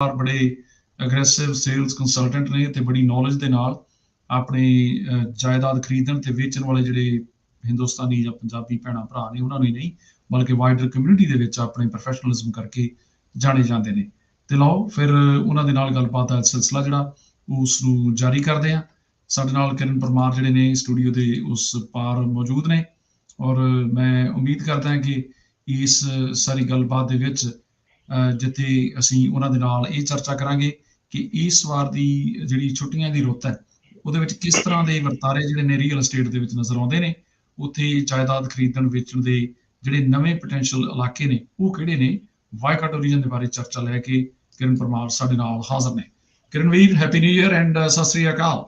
बड़े aggressive sales consultant ने ते बड़ी नॉलेज दे नाल अपनी जायदाद खरीदण ते वेचण वाले ਜਿਹੜੇ ਹਿੰਦੁਸਤਾਨੀ ਜਾਂ ਪੰਜਾਬੀ ਭੈਣਾਂ ਭਰਾ ਨੇ ਉਹਨਾਂ ਨੂੰ ਹੀ ਨਹੀਂ ਬਲਕਿ ਵਾਈਡਰ ਕਮਿਊਨਿਟੀ ਦੇ ਵਿੱਚ ਆਪਣੇ ਪ੍ਰੋਫੈਸ਼ਨਲਿਜ਼ਮ ਕਰਕੇ ਜਾਣੇ ਜਾਂਦੇ ਨੇ ਤੇ ਲਓ ਫਿਰ ਉਹਨਾਂ ਦੇ ਨਾਲ ਗੱਲਬਾਤ ਦਾ ਸਿਲਸਿਲਾ ਜਿਹੜਾ ਉਸ ਨੂੰ ਜਾਰੀ ਕਰਦੇ ਆ ਸਾਡੇ ਨਾਲ ਕਿਰਨ ਪਰਮਾਰ ਜਿਹੜੇ ਨੇ ਸਟੂਡੀਓ ਦੇ ਉਸ ਪਾਰ ਮੌਜੂਦ ਨੇ ਔਰ ਮੈਂ ਉਮੀਦ ਕਰਦਾ ਹਾਂ ਕਿ ਇਸ ਸਾਰੀ ਗੱਲਬਾਤ ਦੇ ਵਿੱਚ ਜਿੱਥੇ ਅਸੀਂ ਉਹਨਾਂ ਦੇ ਨਾਲ ਇਹ ਚਰਚਾ ਕਰਾਂਗੇ ਕਿ ਇਸ ਵਾਰ ਦੀ ਜਿਹੜੀ ਛੁੱਟੀਆਂ ਦੀ ਰੁੱਤ ਹੈ ਉਹਦੇ ਵਿੱਚ ਕਿਸ ਤਰ੍ਹਾਂ ਦੇ ਵਰਤਾਰੇ ਜਿਹੜੇ ਨੇ ਰੀਅਲ estate ਦੇ ਵਿੱਚ ਨਜ਼ਰ ਆਉਂਦੇ ਨੇ ਉੱਥੇ ਜਾਇਦਾਦ ਖਰੀਦਣ ਵੇਚਣ ਦੇ ਜਿਹੜੇ ਨਵੇਂ ਪੋਟੈਂਸ਼ੀਅਲ ਇਲਾਕੇ ਨੇ ਉਹ ਕਿਹੜੇ ਨੇ ਵਾਈਕਾਟੋ ਰੀਜਨ ਦੇ ਬਾਰੇ ਚਰਚਾ ਲੈ ਕੇ ਕਿਰਨ ਪਰਮਾਰ ਸਾਡੇ ਨਾਲ ਹਾਜ਼ਰ ਨੇ ਕਿਰਨ ਵੀਰ happy new year and Sat Sri ਅਕਾਲ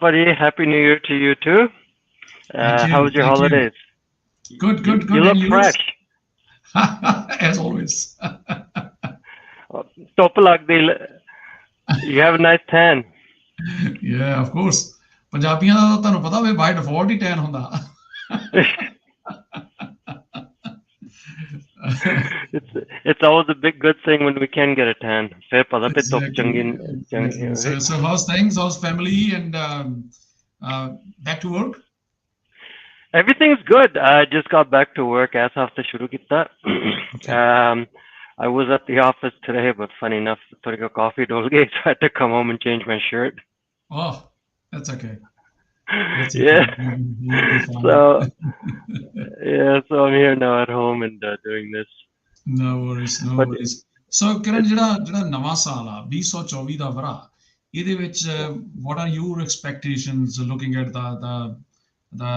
ਭਾਜੀ happy new year to you too. How was your holidays? Good. You look fresh. As always. Top lagdi. You have a nice tan. Yeah, of course. ਪੰਜਾਬੀਆਂ ਦਾ ਤੁਹਾਨੂੰ ਪਤਾ ਵੇ ਬਾਈ ਡਿਫਾਲਟ ਹੀ ten ਹੁੰਦਾ it's always a big good thing when we can get a tan. Fair pata pe top changi. So how's things? How's family and back to work? Everything's good. I just got back to work as after shuru kita. I was at the office today, but funny enough, took a coffee dol gaye, so I had to come home and change my shirt. Oh, that's okay. Yeah. So I'm here now at home and doing this. No worries. So Kiran, ਜਿਹੜਾ ਨਵਾਂ ਸਾਲ ਆ 2024 ਦਾ ਵਰਾ ਇਹਦੇ ਵਿੱਚ what are your expectations looking at the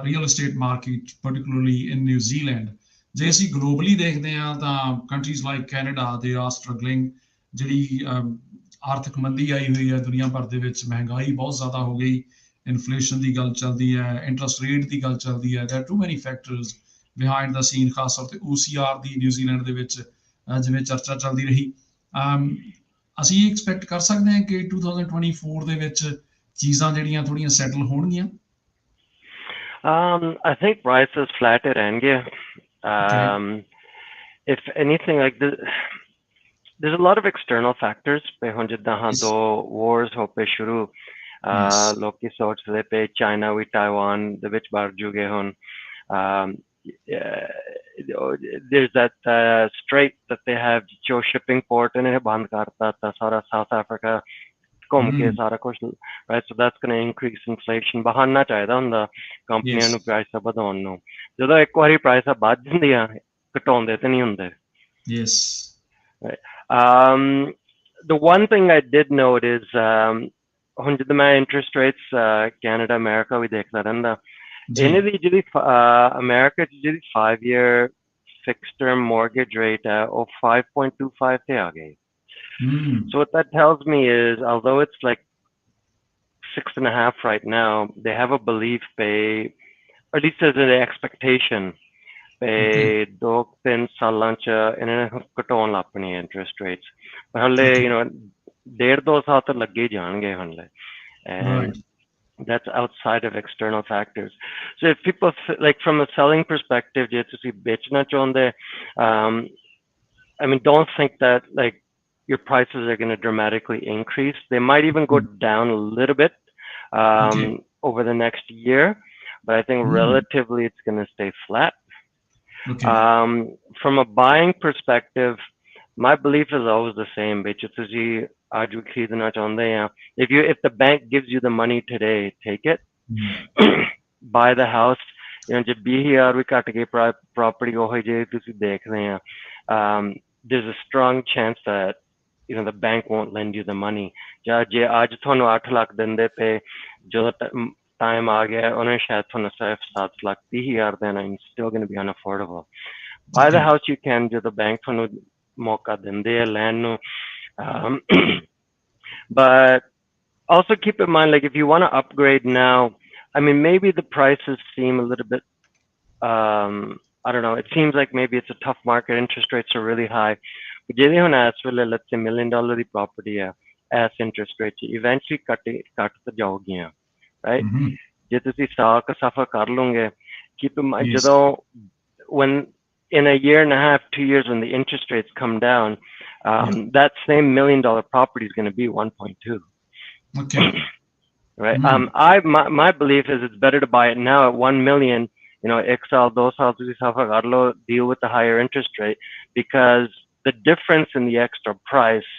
real estate market particularly in New Zealand? ਜੇ ਅਸੀਂ globally ਦੇਖਦੇ ਹਾਂ ਤਾਂ countries like Canada they are struggling ਜਿਹੜੀ ਆਰਥਿਕ ਮੰਦੀ ਆਈ ਹੋਈ ਹੈ ਦੁਨੀਆ ਭਰ ਦੇ ਵਿੱਚ ਮਹਿੰਗਾਈ ਬਹੁਤ ਜ਼ਿਆਦਾ ਹੋ ਗਈ ਇਨਫਲੇਸ਼ਨ ਦੀ ਗੱਲ ਚੱਲਦੀ ਹੈ ਇੰਟਰਸਟ ਰੇਟ ਦੀ ਗੱਲ ਚੱਲਦੀ ਹੈ there are too many factors behind the scene ਖਾਸ ਤੌਰ ਤੇ OCR ਦੀ ਨਿਊਜ਼ੀਲੈਂਡ ਦੇ ਵਿੱਚ ਜਿਵੇਂ ਚਰਚਾ ਚੱਲਦੀ ਰਹੀ ਅਸੀਂ ਐਕਸਪੈਕਟ ਕਰ ਸਕਦੇ ਹਾਂ ਕਿ 2024 ਦੇ ਵਿੱਚ ਚੀਜ਼ਾਂ ਜਿਹੜੀਆਂ ਥੋੜੀਆਂ ਸੈਟਲ ਹੋਣਗੀਆਂ I think prices flat ਰਹਿਣਗੇ if anything like this there's a lot of external factors pe hun jidda han do wars ho pe shuru loki sochde pe China we Taiwan de vich bar juge hun there's that strait that they have jo shipping port and band karta ta sara South Africa ਘੁੰਮ ਕੇ ਸਾਰਾ ਕੁਝ right so that's going to increase inflation ਬਹਾਨਾ ਚਾਹੀਦਾ ਹੁੰਦਾ ਕੰਪਨੀਆਂ ਨੂੰ price ਵਧਾਉਣ ਨੂੰ ਜਦੋਂ ਇੱਕ ਵਾਰੀ ਪ੍ਰਾਈਸ ਵੱਧ ਜਾਂਦੀ ਆ ਘਟਾਉਂਦੇ ਤੇ ਨਹੀਂ ਹੁੰਦੇ yes right the one thing I did note is ਹੁਣ ਜਦੋਂ ਮੈਂ interest rates Canada America ਵੀ ਦੇਖਦਾ ਰਹਿੰਦਾ ਇਹਨਾਂ ਦੀ ਜਿਹੜੀ America ਚ ਜਿਹੜੀ 5-year fixed term mortgage rate ਹੈ ਉਹ 5.25 ਤੇ ਆ ਗਈ So what that tells me is, although it's like 6.5 right now, they have a belief or at least there's an expectation do 3 ਸਾਲਾਂ ਚ ਇਹਨਾਂ ਨੇ ਘਟਾਉਣ ਲੱਪਣੀ interest rates but ਹਲੇ you know 1.5-2 ਸਾਲ ਤਾਂ ਲੱਗੇ ਜਾਣਗੇ ਹਲੇ and that's outside of external factors. So if people like from a selling perspective ਜੇ ਤੁਸੀਂ ਵੇਚਣਾ ਚਾਹੁੰਦੇ I mean don't think that like your prices are going to dramatically increase. They might even go down a little bit over the next year, but I think relatively it's going to stay flat. From a buying perspective, my belief is always the same. If the bank gives you the money today, take it. Buy the house. You know, jab BHR we cut ke property ho je tusi dekh rahe hain. There's a strong chance that you know the bank won't lend you the money je aaj thonu 8 lakh dinde pe jo time aa gaya unhe shayad thonu sirf 7 lakh 30,000 dena it's still going to be unaffordable buy the house you can jo the bank thonu mauka dinde hai land nu but also keep in mind like if you want to upgrade now I mean maybe the prices seem a little bit I don't know it seems like maybe it's a tough market interest rates are really high ਜਿਹਦੇ ਹੁਣ ਇਸ ਵੇਲੇ let's say $1 million the property ਹੈ as interest rate eventually ਕੱਟ ਤਾਂ ਜਾਓਗੀਆਂ right ਜੇ ਤੁਸੀਂ ਸਾਕ ਸਫਰ ਕਰ ਲਓਗੇ keep in mind ਜਦੋਂ when in a year and a half, 2 years, when the interest rates come down, Yeah. that same $1 million property is going to be 1.2. Okay. Right. Mm. My belief is it's better to buy it now at 1 million. You know, ek saal, 2 saal, 3 saal ka kar lo, deal with the higher interest rate, because the difference in the extra price,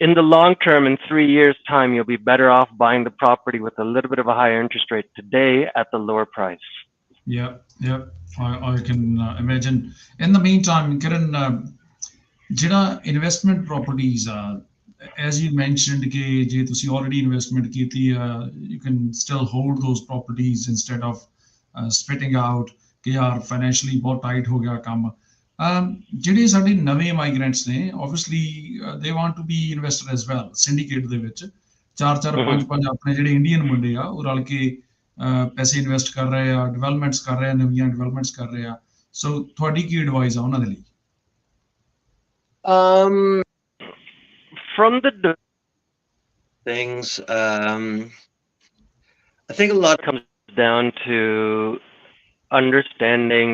in the long term, in 3 years' time, you'll be better off buying the property with a little bit of a higher interest rate today at the lower price. Yeah. Yeah. I can imagine. In the meantime, Kiran, ਜਿਹੜਾ investment properties ਆ, as you mentioned ਕਿ ਜੇ ਤੁਸੀਂ already investment ਕੀਤੀ ਆ, you can still hold those properties instead of spitting out ਕਿ ਯਾਰ financially ਬਹੁਤ tight ਹੋ ਗਿਆ ਕੰਮ। ਜਿਹੜੇ ਸਾਡੇ ਨਵੇਂ ਮਾਈਗ੍ਰੈਂਟਸ ਨੇ, obviously they want to be investor as well, syndicate ਦੇ ਵਿੱਚ 4 5 ਆਪਣੇ ਜਿਹੜੇ ਇੰਡੀਅਨ ਮੁੰਡੇ ਆ ਉਹ ਰਲ ਕੇ ਪੈਸੇ ਇਨਵੈਸਟ ਕਰ ਰਹੇ ਆ, ਡਿਵੈਲਪਮੈਂਟਸ ਕਰ ਰਹੇ ਆ, ਨਵੀਆਂ ਡਿਵੈਲਪਮੈਂਟਸ ਕਰ ਰਹੇ ਆ। ਸੋ ਤੁਹਾਡੀ ਕੀ ਐਡਵਾਈਸ ਆ ਉਹਨਾਂ ਦੇ ਲਈ? From the things, I think a lot comes down to understanding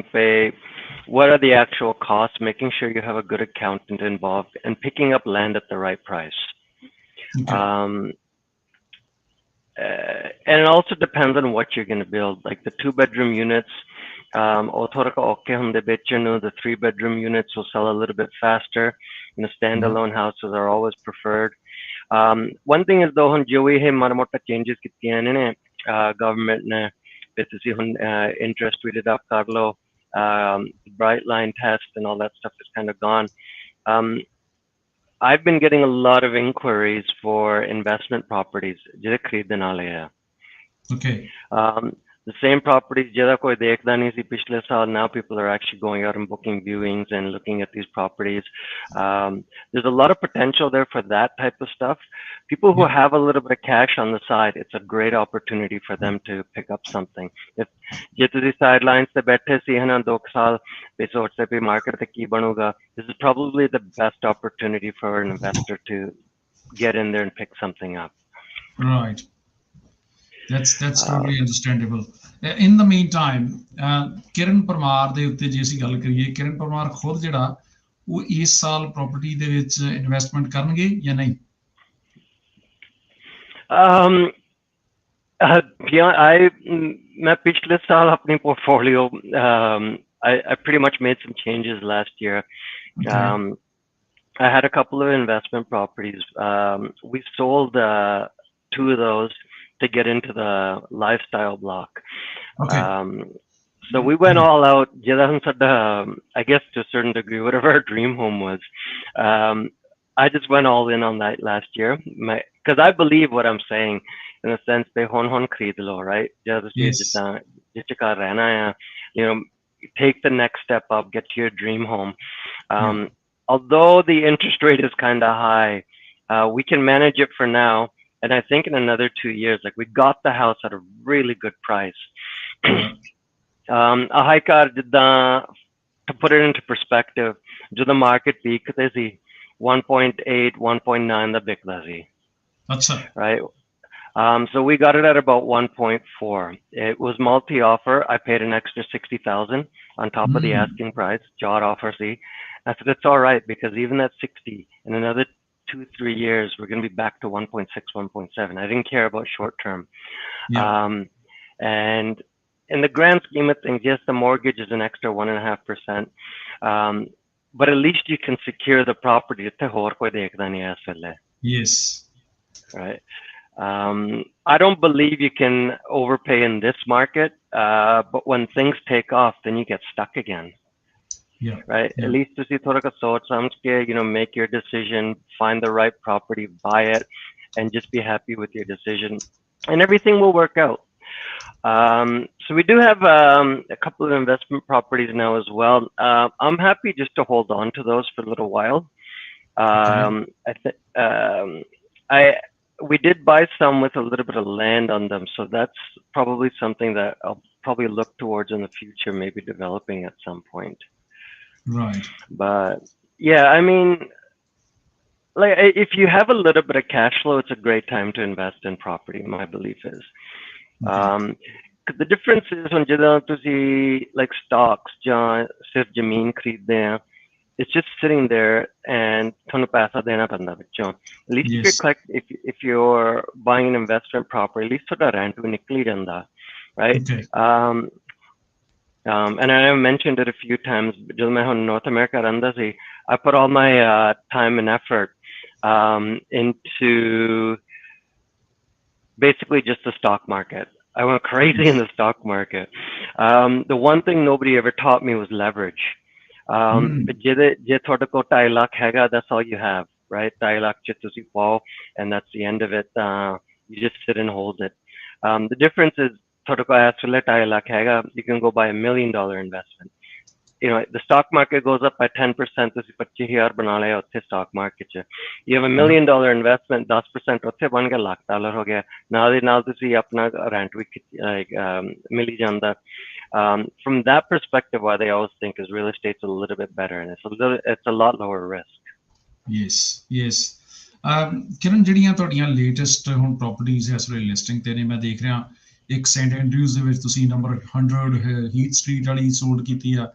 what are the actual costs, making sure you have a good accountant involved, and picking up land at the right price. Okay. And it also depends on what you're going to build. Like the 2-bedroom units, the 3-bedroom units will sell a little bit faster. You know, standalone houses are always preferred. One thing is though, jo we hai mara mota changes kittiyan ne government ne, te tusi hun interest we deduct kar lo, bright line test and all that stuff is kind of gone. I've been getting a lot of inquiries for investment properties jehde khreedne wale hai. Okay. The same properties jada koi dekhda nahi si pichle saal, now people are actually going out and booking viewings and looking at these properties. There's a lot of potential there for that type of stuff. People who have a little bit of cash on the side, it's a great opportunity for them to pick up something. If je tusi sidelines te baithe si hai na 2 saal pe sochte pe market te ki banuga, this is probably the best opportunity for an investor to get in there and pick something up. Right. That's totally understandable. In the meantime, Kirn Parmar ਦੇ ਉੱਤੇ ਜੇ ਅਸੀਂ ਗੱਲ ਕਰੀਏ, Kirn Parmar ਖੁਦ ਜਿਹੜਾ ਉਹ ਇਸ ਸਾਲ property ਦੇ ਵਿੱਚ ਇਨਵੈਸਟਮੈਂਟ ਕਰਨਗੇ ਜਾਂ ਨਹੀਂ? मैं पिछले साल अपनी portfolio, I pretty much made some changes last year. Okay. I had a couple of investment properties. We sold 2 of those to get into the lifestyle block. Okay. So we went all out. I guess to a certain degree, whatever our dream home was. I just went all in on that last year, because I believe what I'm saying, in a sense. Hon khreed lo, right? Yes. You know, take the next step up, get to your dream home. Although the interest rate is kind of high, we can manage it for now. And I think in another 2 years, like, we got the house at a really good price. A high car, to put it into perspective, jo the market peak is 1.8, 1.9 the big lazy. Right? So we got it at about 1.4. It was multi-offer. I paid an extra 60,000 on top of the asking price. Jot offer, see. I said, it's all right, because even at 60 in another 2-3 years, we're going to be back to 1.6, 1.7. I didn't care about short term. And in the grand scheme of things, yes, the mortgage is an extra 1.5%. But at least you can secure the property. Yes. Right. I don't believe you can overpay in this market. But when things take off, then you get stuck again. Yeah. Right. At least to see make your decision, find the right property, buy it, and just be happy with your decision, and everything will work out. So we do have a couple of investment properties now as well. I'm happy just to hold on to those for a little while. We did buy some with a little bit of land on them, so that's probably something that I'll probably look towards in the future, maybe developing at some point. Right. But yeah, I mean, like, if you have a little bit of cash flow, it's a great time to invest in property, my belief is. the difference is when ਜਦੋਂ ਤੁਸੀਂ like stocks ਜਾਂ ਸਿਰਫ ਜ਼ਮੀਨ ਖਰੀਦਦੇ ਆ, it's just sitting there and ਤੁਹਾਨੂੰ ਪੈਸਾ ਦੇਣਾ ਪੈਂਦਾ ਵਿੱਚੋਂ. At least if Yes. you're collect, if you're buying an investment property, at least ਤੁਹਾਡਾ rent ਵੀ ਨਿਕਲ ਹੀ ਜਾਂਦਾ, right? Okay. And I have mentioned it a few times. ਜਦੋਂ ਮੈਂ ਹੁਣ North America ਰਹਿੰਦਾ ਸੀ, I put all my time and effort into basically just the stock market. I went crazy in the stock market. The one thing nobody ever taught me was leverage. ਜੇ ਤੁਹਾਡੇ ਕੋਲ 2.5 ਲੱਖ ਹੈਗਾ, that's all you have, right? 2.5 lakh ਚ ਤੁਸੀਂ ਪਾਓ, and that's the end of it. You just sit and hold it. The difference is ਤੁਹਾਡੇ ਕੋਲ ਇਸ ਵੇਲੇ 2.5 ਲੱਖ ਹੈਗਾ, you can go buy $1 million investment. You know, the stock market goes up by 10%. ਤੁਸੀਂ 25,000 ਬਣਾ ਲਿਆ ਉੱਥੇ stock market ਚ. You have $1 million investment, 10% ਉੱਥੇ ਬਣ ਗਿਆ $1,00,000 ਹੋ ਗਿਆ. ਨਾਲ ਦੀ ਨਾਲ ਤੁਸੀਂ ਆਪਣਾ rent ਵੀ ਮਿਲੀ ਜਾਂਦਾ. From that perspective, what I always think is real estate's a little bit better, and it's a lot lower risk. Yes, yes. Kiran, ਜਿਹੜੀਆਂ ਤੁਹਾਡੀਆਂ ਲੇਟੈਸਟ ਹੁਣ ਪ੍ਰੋਪਰਟੀਆਂ ਇਸ ਵੇਲੇ ਲਿਸਟਿੰਗ ਤੇ ਨੇ, ਮੈਂ ਦੇਖ ਰਿਹਾ ਇੱਕ ਸੈਂਟ ਐਂਡਰਿਊਜ਼ ਦੇ ਵਿੱਚ ਤੁਸੀਂ ਨੰਬਰ 100 ਹੀਥ ਸਟਰੀਟ ਵਾਲੀ ਸੋਲਡ ਕੀਤੀ ਆ,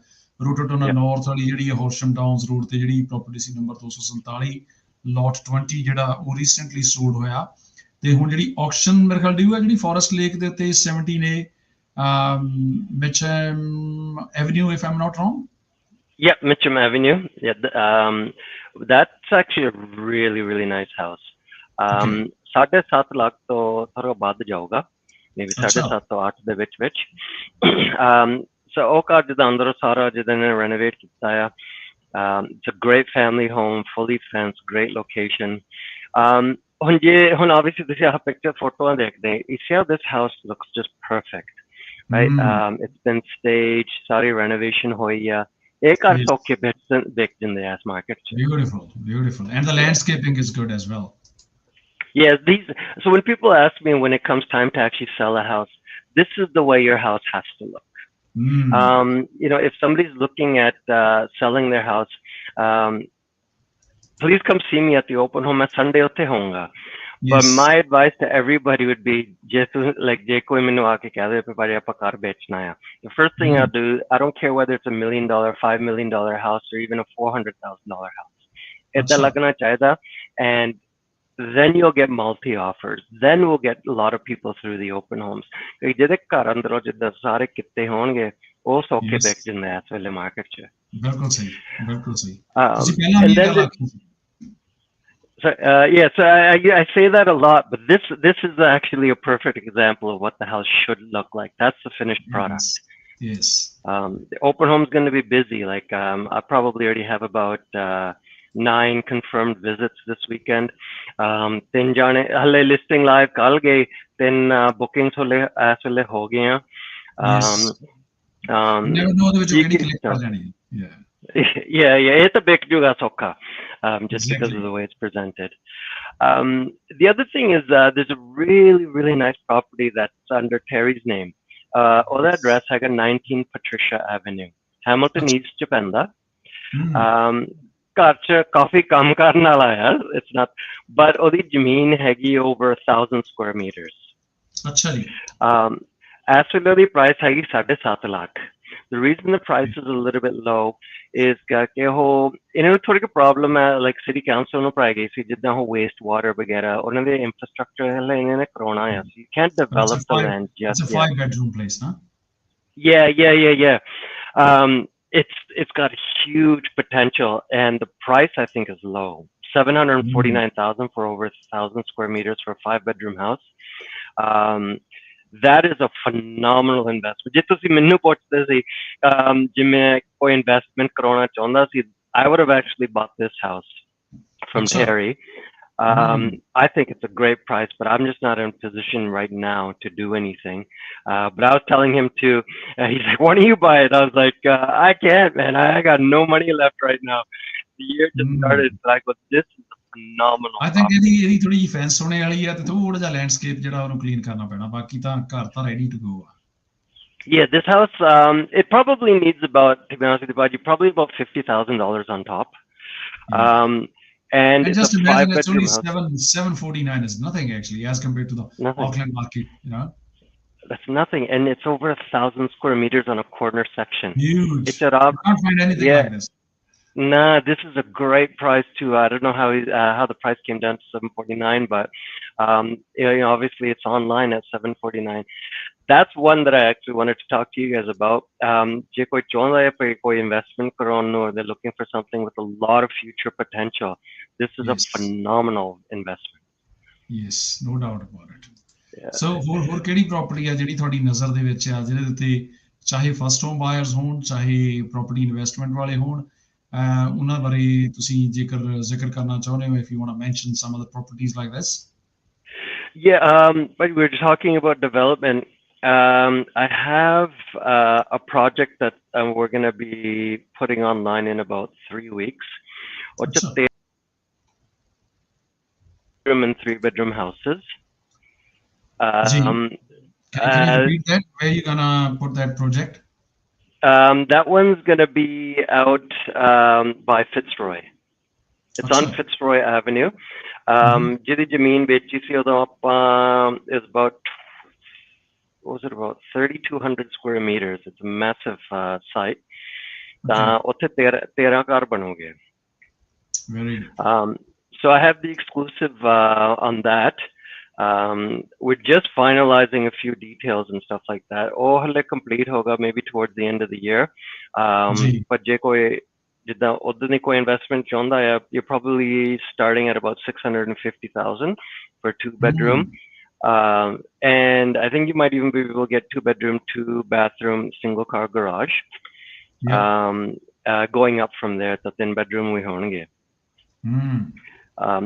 ਰੋਟੋਟੋਨਾ ਨਾਰਥ ਵਾਲੀ ਜਿਹੜੀ ਹੌਰਸ਼ਮ ਡਾਊਨਸ ਰੋਡ ਤੇ ਜਿਹੜੀ ਪ੍ਰੋਪਰਟੀ ਸੀ ਨੰਬਰ 247 ਲੋਟ 20 ਜਿਹੜਾ ਉਹ ਰੀਸੈਂਟਲੀ ਸੋਲਡ ਹੋਇਆ, ਤੇ ਹੁਣ ਜਿਹੜੀ ਆਕਸ਼ਨ ਮੇਰੇ ਖਿਆਲ ਡਿਊ ਹੈ ਜਿਹੜੀ ਫੋਰੈਸਟ ਲੇਕ ਦੇ ਉੱਤੇ 17A Mitcham Avenue, if I'm not wrong. Yeah, Mitcham Avenue. Yeah, that's actually a really, really nice house. 7.5 lakh ਤੋਂ ਥੋੜਾ ਵੱਧ ਜਾਊਗਾ, maybe 7.5 ਤੋਂ 8 ਦੇ ਵਿੱਚ. So ਉਹ ਘਰ ਜਿੱਦਾਂ ਅੰਦਰੋਂ ਸਾਰਾ ਜਿੱਦਾਂ ਨੇ renovate ਕੀਤਾ ਆ. It's a great family home, fully fenced, great location. ਹੁਣ obviously ਤੁਸੀਂ ਆਹ picture ਫੋਟੋਆਂ ਦੇਖਦੇ, you see how this house looks just perfect, right? It's been staged, sorry renovation ਹੋਈ ਆ. ਇਹ ਘਰ ਸੌਖੇ ਵਿਕ ਜਾਂਦੇ ਆ ਇਸ market ਚ. Beautiful. And the landscaping is good as well. Yeah, so when people ask me when it comes time to actually sell a house, this is the way your house has to look. You know, if somebody's looking at selling their house, please come see me at the open home. At Sunday utte hounga. But my advice to everybody would be, just like je koi mainu aake keh de pe aapa ghar bechna hai, the first thing I'll do, I don't care whether it's $1 million, $5 million house, or even a $400,000 house. Itda lagna chahida, and then you'll get multi offers. Then we'll get a lot of people through the open homes. Jede ghar andaroo jidda sare kitte honge, oh sokhe bech jande as wele market ch. Bilkul sahi. And then so I say that a lot, but this is actually a perfect example of what the house should look like. That's the finished product. Yes. The open home is going to be busy. Like I probably already have about 9 confirmed visits this weekend. Tin jane halle listing live kal gaye, tin bookings hole as well ho gaye. Never know the which click kar jani. Yeah, it's a big juga sokha. Just because of the way it's presented. The other thing is there's a really, really nice property that's under Terry's name. All the address has 19 Patricia Avenue, Hamilton East Chapenda. Coffee kam karna la hai, it's not, but odi zameen hagi over 1,000 square meters. Actually price hagi 7.5 lakh. The reason the price is a little bit low is that थोड़ी की problem है, like city council ਨੂੰ ਪਾਈ ਗਈ ਸੀ ਜਿੱਦਾਂ ਉਹ waste water ਵਗੈਰਾ ਉਹਨਾਂ ਦੇ infrastructure ਹਲੇ ਇਹਨਾਂ ਨੇ ਕਰਾਉਣਾ ਆ. You can't develop the land just yet. It's a 5-bedroom place, huh? Yeah. It's got huge potential, and the price I think is low. 749,000 for over 1,000 square meters for a 5-bedroom house. That is a phenomenal investment. ਜੇ ਤੁਸੀਂ ਮੈਨੂੰ ਪੁੱਛਦੇ ਸੀ ਜਿਵੇਂ ਕੋਈ investment ਕਰਾਉਣਾ ਚਾਹੁੰਦਾ ਸੀ, I would have actually bought this house from Terry. I think it's a great price, but I'm just not in a position right now to do anything. But I was telling him to, he's like, why don't you buy it? I was like, I can't, man. I got no money left right now. The year just started. So I go, this is phenomenal. I think ਇਹਦੀ ਥੋੜੀ ਜਿਹੀ fence ਹੋਣੇ ਵਾਲੀ ਆ ਤੇ ਥੋੜਾ ਜਿਹਾ landscape ਜਿਹੜਾ ਉਹਨੂੰ ਕਲੀਨ ਕਰਨਾ ਪੈਣਾ, ਬਾਕੀ ਤਾਂ ਘਰ ਤਾਂ ਰੈਡੀ ਟੂ ਗੋ ਆ. Yeah, this house, it probably needs about, to be honest with you, probably about $50,000 on top. And just it's a imagine it's only 5-bedroom house. 749 is nothing actually as compared to the Auckland market, you know. That's nothing, and it's over 1,000 square meters on a corner section. Huge. It's at You can't find anything yeah. like this. Nah, this is a great price too. I don't know how the price came down to 749, but obviously it's online at 749. That's one that I actually wanted to talk to you guys about. Je koi chaਹੁੰਦਾ ਹੈ ਕਿ ਕੋਈ investment ਕਰਾਉਣ ਨੂੰ, or they're looking for something with a lot of future potential, this is a Yes. phenomenal investment. Yes, no doubt about it. Yeah. ਸੋ ਹੋਰ ਕਿਹੜੀ property ਆ ਜਿਹੜੀ ਤੁਹਾਡੀ ਨਜ਼ਰ ਦੇ ਵਿੱਚ ਆ, ਜਿਹਦੇ ਉੱਤੇ ਚਾਹੇ ਫਸਟ ਹੋਮ ਬਾਇਰਸ ਹੋਣ, ਚਾਹੇ ਪ੍ਰਾਪਰਟੀ ਇਨਵੈਸਟਮੈਂਟ ਵਾਲੇ ਹੋਣ, ਉਹਨਾਂ ਬਾਰੇ ਤੁਸੀਂ ਜ਼ਿਕਰ ਕਰਨਾ ਚਾਹੁੰਦੇ ਹੋ, if you want to mention some of the properties like this? Yeah, but we were talking about development. I have a project that we're going to be putting online in about 3 weeks. Or just 3-bedroom and 3-bedroom houses. Can you repeat that? Where are you gonna put that project? That one's gonna be out by Fitzroy. It's on Fitzroy Avenue. Jidi Jameen bechi si udo aapa is about 3,200 square meters. It's a massive site. Utte 13 ghar banoge. Very good. So I have the exclusive on that. We're just finalizing a few details and stuff like that. Oh, halle complete hoga maybe towards the end of the year. But je koi jidda udda ni koi investment chaਹੁੰਦਾ ਹੈ, you're probably starting at about 650,000 for 2-bedroom. And I think you might even be able to get 2-bedroom, 2-bathroom, single car garage. Going up from there, the 3-bedroom we honge.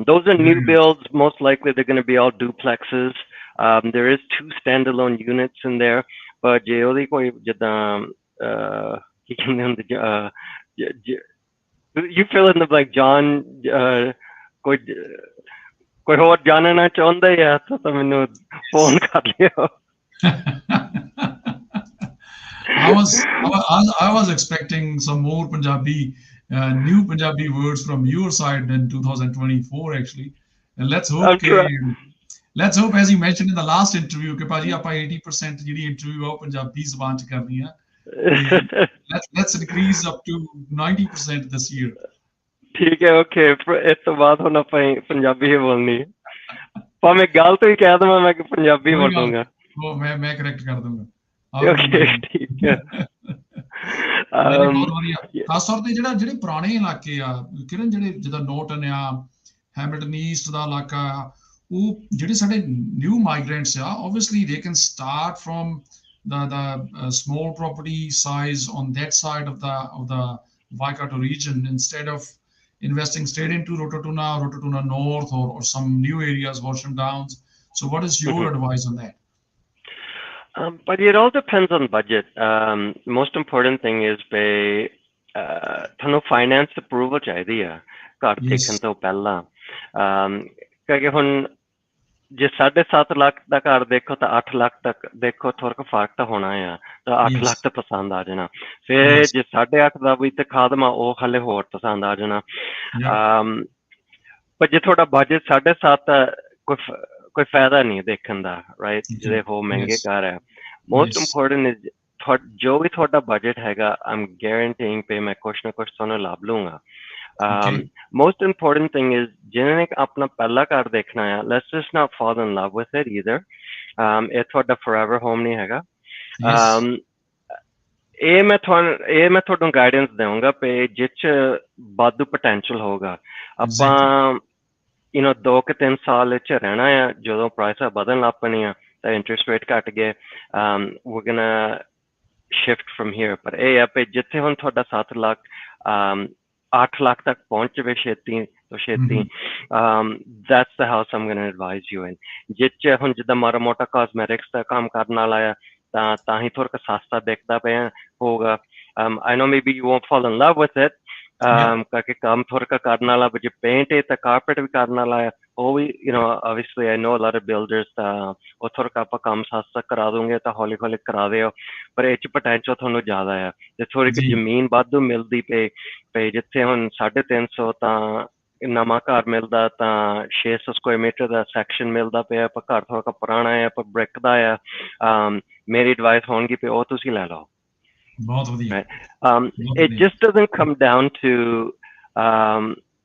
Those are new builds. Most likely they're going to be all duplexes. There is 2 standalone units in there, but je koi jidda you fill in the blank, John. Koi ਹੋਰ ਜਾਣਨਾ ਚਾਹੁੰਦਾ ਹੈ ਤਾਂ ਮੈਨੂੰ phone ਕਰ ਲਿਓ. I was expecting some more new Punjabi words from your side in 2024 actually, and let's hope as you mentioned in the last interview ਕਿ ਭਾਜੀ ਆਪਾਂ 80% ਜਿਹੜੀ ਇੰਟਰਵਿਊ ਆ ਪੰਜਾਬੀ ਜ਼ਬਾਨ ਚ ਕਰਨੀ ਆ. Let's increase up to 90% this year. ਠੀਕ ਹੈ, ਓਕੇ, ਇਸ ਤੋਂ ਬਾਅਦ ਹੁਣ ਆਪਾਂ ਪੰਜਾਬੀ ਹੀ ਬੋਲਣੀ ਹੈ, ਭਾਵੇਂ ਗਲਤ ਵੀ ਕਹਿ ਦਵਾਂ ਮੈਂ ਕਿ ਪੰਜਾਬੀ ਬੋਲੂੰਗਾ. ਉਹ ਮੈਂ ਕਰੈਕਟ ਕਰ ਦੂੰਗਾ. ਓਕੇ, ਠੀਕ ਹੈ. ਬਹੁਤ ਵਧੀਆ. ਖਾਸ ਤੌਰ ਤੇ ਜਿਹੜੇ ਪੁਰਾਣੇ ਇਲਾਕੇ ਆ ਕਿਰਨ, ਜਿਹੜੇ ਜਿੱਦਾਂ ਨੋਰਟਨ ਆ, ਹੈਮਿਲਟਨ ਈਸਟ ਦਾ ਇਲਾਕਾ ਆ, ਉਹ ਜਿਹੜੇ ਸਾਡੇ ਨਿਊ ਮਾਈਗ੍ਰੈਂਟਸ ਆ, obviously they can start from the small property size on that side of the Waikato region instead of investing straight into Rototuna North or some new areas, Horsham Downs. So what is your advice on that? But it all depends on budget. Most important thing is ਤੁਹਾਨੂੰ finance approval ਚਾਹੀਦੀ ਆ ਘਰ ਦੇਖਣ ਤੋਂ ਪਹਿਲਾਂ. ਕਿਉਂਕਿ ਹੁਣ ਜੇ 7.5 ਲੱਖ ਦਾ ਘਰ ਦੇਖੋ ਤਾਂ 8 ਲੱਖ ਤੱਕ ਦੇਖੋ, ਥੋੜਾ ਫਰਕ ਤਾਂ ਹੋਣਾ ਆ, ਤਾਂ 8 ਲੱਖ ਤਾਂ ਪਸੰਦ ਆ ਜਾਣਾ. ਫਿਰ ਜੇ 8.5 ਦਾ ਵੀ ਤੇ ਖਾਦਮਾ, ਉਹ ਹਾਲੇ ਹੋਰ ਪਸੰਦ ਆ ਜਾਣਾ. ਪਰ ਜੇ ਤੁਹਾਡਾ ਬਜਟ 7.5 ਕੋਈ ਫਾਇਦਾ ਨਹੀਂ ਦੇਖਣ ਦਾ, ਰਾਈਟ, ਜਿਹੜੇ ਹੋ ਮਹਿੰਗੇ ਘਰ ਹੈ. ਮੋਸਟ ਇੰਪੋਰਟੈਂਟ ਇਜ਼ ਜੋ ਵੀ ਤੁਹਾਡਾ ਬਜਟ ਹੈਗਾ, ਆਮ ਗਾਰੰਟੀਇੰਗ ਪੇ ਮੈਂ ਕੁਛ ਨਾ ਕੁਛ ਤੁਹਾਨੂੰ ਲੱਭ ਲੂੰਗਾ. Most important thing is ਜਿਹਨੇ ਆਪਣਾ ਪਹਿਲਾ ਘਰ ਦੇਖਣਾ ਆ, let's just not fall in love with it either. ਇਹ ਤੁਹਾਡਾ forever home ਨਹੀਂ ਹੈਗਾ. ਇਹ ਮੈਂ ਤੁਹਾਨੂੰ ਗਾਈਡੈਂਸ ਦੇਵਾਂਗਾ ਪੇ ਜਿਸ 'ਚ ਵਾਧੂ potential ਹੋਗਾ. ਆਪਾਂ 2 ਕਿ 3 ਸਾਲ 'ਚ ਰਹਿਣਾ ਆ, ਜਦੋਂ ਪ੍ਰਾਈਸਾਂ ਵਧਣ ਲੱਗ ਪੈਣੀਆਂ ਤਾਂ ਇੰਟਰਸਟ ਰੇਟ ਘੱਟ ਗਏ, we're gonna shift from here. ਪਰ ਇਹ ਆ ਪੇ ਜਿੱਥੇ ਹੁਣ ਤੁਹਾਡਾ 7 ਲੱਖ 8 ਲੱਖ ਤੱਕ ਪਹੁੰਚ ਜਾਵੇ ਛੇਤੀ ਤੋਂ ਛੇਤੀ, that's the house I'm going to advise you in. ਜਿਸ 'ਚ ਹੁਣ ਜਿੱਦਾਂ ਮਾੜਾ ਮੋਟਾ ਕਾਸਮੈਟਿਕਸ ਦਾ ਕੰਮ ਕਰਨ ਵਾਲਾ ਆ ਤਾਂ ਹੀ ਥੋੜਾ ਸਸਤਾ ਦਿਖਦਾ ਪਿਆ ਹੋਊਗਾ. I know maybe you won't fall in love with it, ਕਰਕੇ ਕੰਮ ਥੋੜਾ ਕਰਨ ਵਾਲਾ, ਜੇ ਪੇਂਟ ਹੈ ਤਾਂ ਕਾਰਪੇਟ ਵੀ ਕਰਨ ਵਾਲਾ ਆ, ਉਹ ਵੀ obviously I know a lot of builders ਤਾਂ ਉਹ ਥੋੜਾ ਆਪਾਂ ਕੰਮ ਸਸਤਾ ਕਰਾ ਦੂੰਗੇ ਤਾਂ ਹੌਲੀ ਹੌਲੀ ਕਰਾ ਦਿਓ, ਪਰ ਇਹ 'ਚ potential ਤੁਹਾਨੂੰ ਜ਼ਿਆਦਾ ਆ. ਜੇ ਥੋੜੀ ਜਿਹੀ ਜ਼ਮੀਨ ਵਾਧੂ ਮਿਲਦੀ ਪਏ ਜਿੱਥੇ ਹੁਣ 350 ਤਾਂ ਨਵਾਂ ਘਰ ਮਿਲਦਾ ਤਾਂ 600 ਸਕੁਆਇਰ ਮੀਟਰ ਦਾ ਸੈਕਸ਼ਨ ਮਿਲਦਾ ਪਿਆ, ਪਰ ਘਰ ਥੋੜਾ ਪੁਰਾਣਾ ਹੈ, ਪਰ ਬ੍ਰਿਕ ਦਾ ਆ, ਮੇਰੀ ਐਡਵਾਈਸ ਹੋਣਗੀ ਵੀ ਉਹ ਤੁਸੀਂ ਲੈ ਲਓ। ਬਹੁਤ ਵਧੀਆ। It just doesn't come down to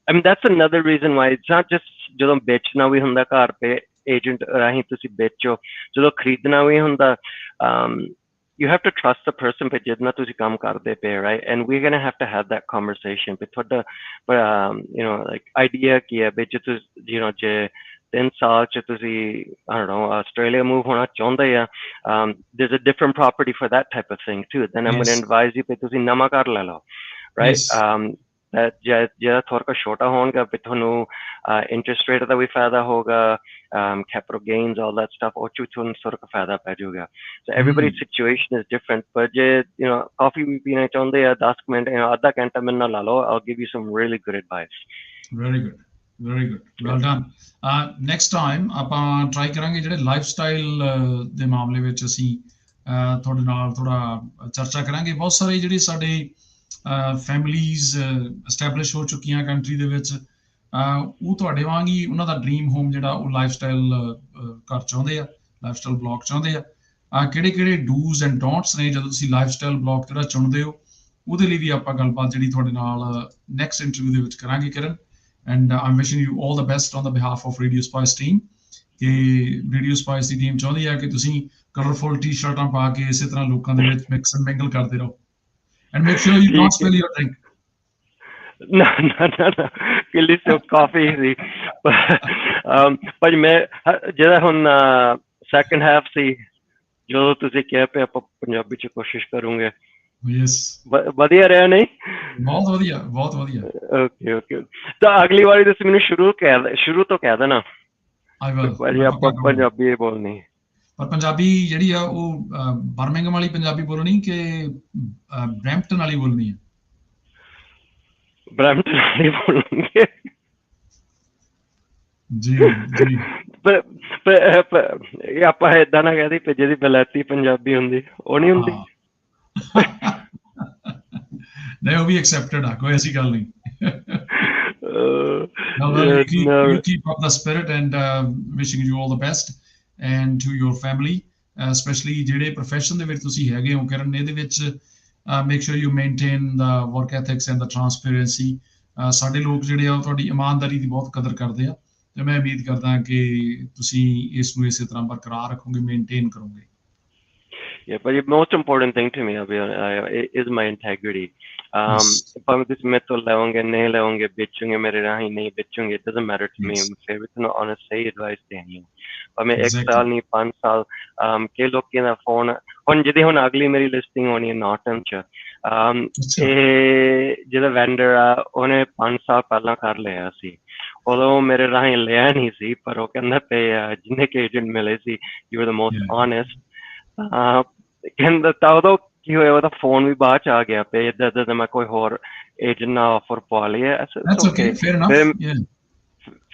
I mean that's another reason why it's not just ਜਦੋਂ ਵੇਚਣਾ ਵੀ ਹੁੰਦਾ ਘਰ ਤੇ ਏਜੰਟ ਰਾਹੀਂ ਤੁਸੀਂ ਵੇਚੋ, ਜਦੋਂ ਖਰੀਦਣਾ ਵੀ ਹੁੰਦਾ you have to trust the person पे जितना तुसी काम करते पे, right? And we're gonna have to have that conversation पे थोड़ा you know like idea की है पे जो you know जे 3 साल च तुसी I don't know Australia move होना चाहते या there's a different property for that type of thing too, then I'm gonna advise you पे तुसी नवा घर ले लो, right? ਜਿਹੜਾ ਥੋੜਾ ਛੋਟਾ ਹੋਣਗਾ ਵੀ ਤੁਹਾਨੂੰ ਇੰਟਰਸਟ ਰੇਟ ਦਾ ਵੀ ਫਾਇਦਾ ਹੋਗਾ, capital gains, all that stuff, ਉਹ ਚ ਤੁਹਾਨੂੰ ਥੋੜਾ ਫਾਇਦਾ ਪੈ ਜਾਊਗਾ। So everybody's situation is different, ਪਰ ਜੇ you know ਕਾਫੀ ਵੀ ਪੀਣਾ ਚਾਹੁੰਦੇ ਆ 10 ਮਿੰਟ ਅੱਧਾ ਘੰਟਾ ਮੇਰੇ ਨਾਲ ਲਾ ਲਓ, I'll give you some really good advice. Very good, very good, well done. Next time ਆਪਾਂ ਟਰਾਈ ਕਰਾਂਗੇ ਜਿਹੜੇ ਲਾਈਫਸਟਾਈਲ ਦੇ ਮਾਮਲੇ ਵਿੱਚ ਅਸੀਂ ਤੁਹਾਡੇ ਨਾਲ ਥੋੜਾ ਚਰਚਾ ਕਰਾਂਗੇ। ਬਹੁਤ ਸਾਰੇ ਜਿਹੜੇ ਸਾਡੇ ਫੈਮਲੀਜ਼ ਐਸਟੈਬਲਿਸ਼ ਹੋ ਚੁੱਕੀਆਂ ਕੰਟਰੀ ਦੇ ਵਿੱਚ, ਉਹ ਤੁਹਾਡੇ ਵਾਂਗ ਹੀ ਉਹਨਾਂ ਦਾ ਡ੍ਰੀਮ ਹੋਮ ਜਿਹੜਾ ਉਹ ਲਾਈਫਸਟਾਈਲ ਘਰ ਚਾਹੁੰਦੇ ਆ, ਲਾਈਫਸਟਾਈਲ ਬਲੌਕ ਚਾਹੁੰਦੇ ਆ। ਕਿਹੜੇ ਡੂਜ਼ ਐਂਡ ਡੋਂਟਸ ਨੇ ਜਦੋਂ ਤੁਸੀਂ ਲਾਈਫਸਟਾਈਲ ਬਲੌਕ ਜਿਹੜਾ ਚੁਣਦੇ ਹੋ, ਉਹਦੇ ਲਈ ਵੀ ਆਪਾਂ ਗੱਲਬਾਤ ਜਿਹੜੀ ਤੁਹਾਡੇ ਨਾਲ ਨੈਕਸਟ ਇੰਟਰਵਿਊ ਦੇ ਵਿੱਚ ਕਰਾਂਗੇ Kiran. And I wishing you all the best on the behalf of radio spice team, ਕਿ ਰੇਡੀਓ ਸਪਾਈਸ ਦੀ ਟੀਮ ਚਾਹੁੰਦੀ ਆ ਕਿ ਤੁਸੀਂ ਕਲਰਫੁਲ ਟੀ ਸ਼ਰਟਾਂ ਪਾ ਕੇ ਇਸੇ ਤਰ੍ਹਾਂ ਲੋਕਾਂ ਦੇ ਵਿੱਚ ਮਿਕਸ ਐਂਡ ਮਿੰਗਲ ਕਰਦੇ ਰਹੋ। And make sure you don't spill your drink. No. Really, so coffee ਸੀ। ਪਰ ਮੈਂ ਜਿਹੜਾ ਹੁਣ ਸੈਕੰਡ ਹਾਫ ਸੀ ਜਦੋਂ ਤੁਸੀਂ ਕਿਹਾ ਪਿਆ ਆਪਾਂ ਪੰਜਾਬੀ ਚ ਕੋਸ਼ਿਸ਼ ਕਰੂੰਗੇ। Yes. ਵਧੀਆ ਰਿਹਾ ਨਹੀਂ? ਬਹੁਤ ਵਧੀਆ, ਬਹੁਤ ਵਧੀਆ। Okay. ਤਾਂ ਅਗਲੀ ਵਾਰੀ ਤੁਸੀਂ ਮੈਨੂੰ ਸ਼ੁਰੂ ਤੋਂ ਕਹਿ ਦੇਣਾ। I will. ਭਾਜੀ ਆਪਾਂ ਪੰਜਾਬੀ ਬੋਲਣੀ। ਪਰ ਪੰਜਾਬੀ ਜਿਹੜੀ ਆ ਉਹ ਬਰਮਿੰਘਮ ਵਾਲੀ ਪੰਜਾਬੀ ਬੋਲਣੀ ਕਿ ਬਰੈਂਪਟਨ ਵਾਲੀ ਬੋਲਣੀ ਹੈ? ਬਰੈਂਪਟਨ ਵਾਲੀ ਬੋਲਣਗੇ ਜੀ। ਆਪਾਂ ਏਦਾਂ ਨਾ ਕਹਿ ਦੀ ਜਿਹਦੀ ਬਲੈਤੀ ਪੰਜਾਬੀ ਹੁੰਦੀ ਉਹ ਨਹੀਂ ਹੁੰਦੀ। ਨਹੀਂ, ਉਹ ਵੀ ਐਕਸੈਪਟਡ ਆ, ਕੋਈ ਐਸੀ ਗੱਲ ਨਹੀਂ। You keep up the spirit and wishing you all the best and to your family, especially ਜਿਹੜੇ profession ਦੇ ਵਿੱਚ ਤੁਸੀਂ ਹੈਗੇ ਹੋ ਕਰਨ, ਇਹਦੇ ਵਿੱਚ make sure you maintain the work ethics and the transparency. ਸਾਡੇ ਲੋਕ ਜਿਹੜੇ ਆ ਉਹ ਤੁਹਾਡੀ ਇਮਾਨਦਾਰੀ ਦੀ ਬਹੁਤ ਕਦਰ ਕਰਦੇ ਆ, ਤੇ ਮੈਂ ਉਮੀਦ ਕਰਦਾ ਕਿ ਤੁਸੀਂ ਇਸ ਨੂੰ ਇਸੇ ਤਰ੍ਹਾਂ ਬਰਕਰਾਰ ਰੱਖੋਗੇ, ਮੇਨਟੇਨ ਕਰੋਗੇ। Yeah, but the most important thing to me is my integrity. ਭਾਵੇਂ ਤੁਸੀਂ ਮੇਰੇ ਤੋਂ ਲਵੋਗੇ ਨਹੀਂ ਲਵੋਗੇ, ਵੇਚੋਗੇ ਮੇਰੇ ਰਾਹੀਂ ਨਹੀਂ ਵੇਚੋਗੇ, it doesn't matter to me. ਫਿਰ ਵੀ ਤੁਹਾਨੂੰ honest ਸਹੀ advice ਦੇਣੀ ਹੈ। ਭਾਵੇਂ 1 ਸਾਲ ਨਹੀਂ 5 ਸਾਲ। ਕਈ ਲੋਕਾਂ ਦਾ ਫੋਨ ਹੁਣ ਜਿਹਦੀ ਹੁਣ ਅਗਲੀ ਮੇਰੀ ਲਿਸਟਿੰਗ ਹੋਣੀ ਹੈ ਨੌਰਟਨ ਚ, ਇਹ ਜਿਹੜਾ ਵੈਂਡਰ ਆ ਉਹਨੇ 5 ਸਾਲ ਪਹਿਲਾਂ ਕਰ ਲਿਆ ਸੀ, ਉਦੋਂ ਮੇਰੇ ਰਾਹੀਂ ਲਿਆ ਨਹੀਂ ਸੀ, ਪਰ ਉਹ ਕਹਿੰਦਾ ਪਏ ਜਿੰਨੇ ਕਿ ਏਜੰਟ ਮਿਲੇ ਸੀ you were the most honest. ਕਹਿੰਦਾ ਤਾਂ ਉਦੋਂ ਕੀ ਹੋਇਆ, ਉਹਦਾ ਫੋਨ ਵੀ ਬਾਅਦ ਚ ਆ ਗਿਆ ਪਏ ਇੱਦਾਂ ਮੈਂ ਕੋਈ ਹੋਰ ਏਜੰਟ ਨਾਲ ਆਫਰ ਪਵਾ ਲਿਆ।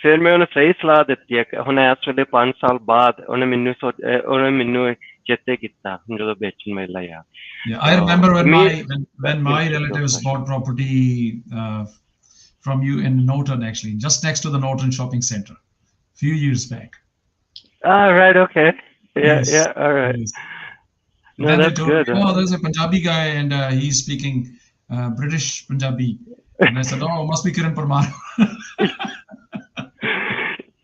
ਫਿਰ ਮੈਂ ਉਹਨੂੰ ਸਹੀ ਸਲਾਹ ਦਿੱਤੀ ਹੈ। ਹੁਣ ਇਸ ਵੇਲੇ 5 ਸਾਲ ਬਾਅਦ ਉਹਨੇ ਮੈਨੂੰ ਚੇਤੇ ਕੀਤਾ ਜਦੋਂ ਵੇਚਣ ਮੇਲਾ ਆ। I remember when my relatives bought property from you in Norton, actually just next to the Norton shopping center few years back. Right, okay. Yeah, all right. Yes. No, then that's good. Oh, there's a Punjabi guy and he's speaking British Punjabi, and I said, oh, must be Kirn Parmar.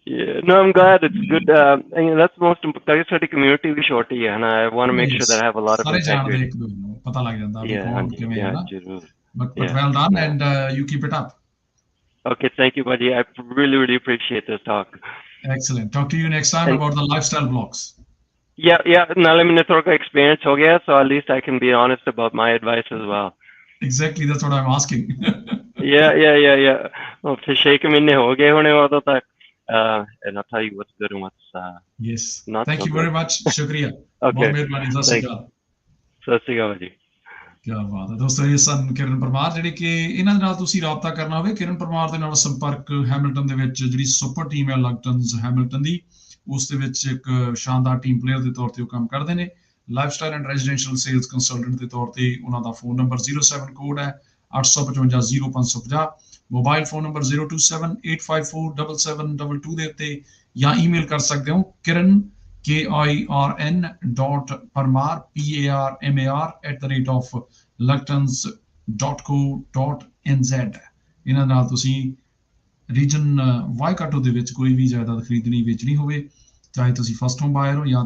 Yeah, no, I'm glad. It's good. That's most important. Our community is short, and I want to make sure that I have a lot of integrity. ਪਤਾ ਲੱਗ ਜਾਂਦਾ ਵੀ ਕੌਣ ਕਿਵੇਂ ਹੈ ਨਾ। But Yeah. well done, and you keep it up. Okay, thank you, buddy. I really appreciate this talk. Excellent. Talk to you next time about the lifestyle blocks. Yeah. Now let me know experience ho gaya, so at least I can be honest about my advice as well. Exactly, that's what I'm asking. Yeah. Oh, फिर 6 महीने हो गए होने उਦੋਂ तक, and I'll tell you what's good and what's yes. not. Thank you very much. Shukriya. Okay. बहुत मेहरबानी। सत श्री अकाल। ਸਤਿ ਸ਼੍ਰੀ ਅਕਾਲ ਜੀ। ਕਿਆ ਬਾਤ ਹੈ ਦੋਸਤੋ, ਇਹ ਸਨ ਕਿਰਨ ਪਰਮਾਰ, ਜਿਹੜੇ ਕਿ ਇਹਨਾਂ ਦੇ ਨਾਲ ਤੁਸੀਂ ਰਾਬਤਾ ਕਰਨਾ ਹੋਵੇ ਕਿਰਨ ਪਰਮਾਰ ਦੇ ਨਾਲ ਸੰਪਰਕ ਹੈਮਿਲਟਨ ਦੇ ਵਿੱਚ ਜਿਹੜੀ ਸੁਪਰ ਟੀਮ ਹੈ ਲਗਟਨਸ ਹੈਮਿਲਟਨ ਦੀ, ਉਸ ਦੇ ਵਿੱਚ ਇੱਕ ਸ਼ਾਨਦਾਰ ਟੀਮ ਪਲੇਅਰ ਦੇ ਤੌਰ ਤੇ ਉਹ ਕੰਮ ਕਰਦੇ ਨੇ। Lifestyle and residential sales consultant ਦੇ ਤੌਰ ਤੇ ਉਹਨਾਂ ਦਾ ਫੋਨ ਨੰਬਰ 07 ਕੋਡ ਹੈ 855 0550। ਮੋਬਾਈਲ ਫੋਨ ਨੰਬਰ 0278547722 ਦੇ ਉੱਤੇ, ਜਾਂ ਈਮੇਲ ਕਰ ਸਕਦੇ ਹੋ kiran KIRN.Parmar PARMAR @lugtons.co.nz। ਇਹਨਾਂ ਨਾਲ ਤੁਸੀਂ ਰੀਜਨ ਵਾਈਕਾਟੋ ਦੇ ਵਿੱਚ ਕੋਈ ਵੀ ਜਾਇਦਾਦ ਖਰੀਦਣੀ ਵੇਚਣੀ ਹੋਵੇ, ਚਾਹੇ ਤੁਸੀਂ ਫਸਟ ਹੋਮ ਬਾਇਰ ਹੋ ਜਾਂ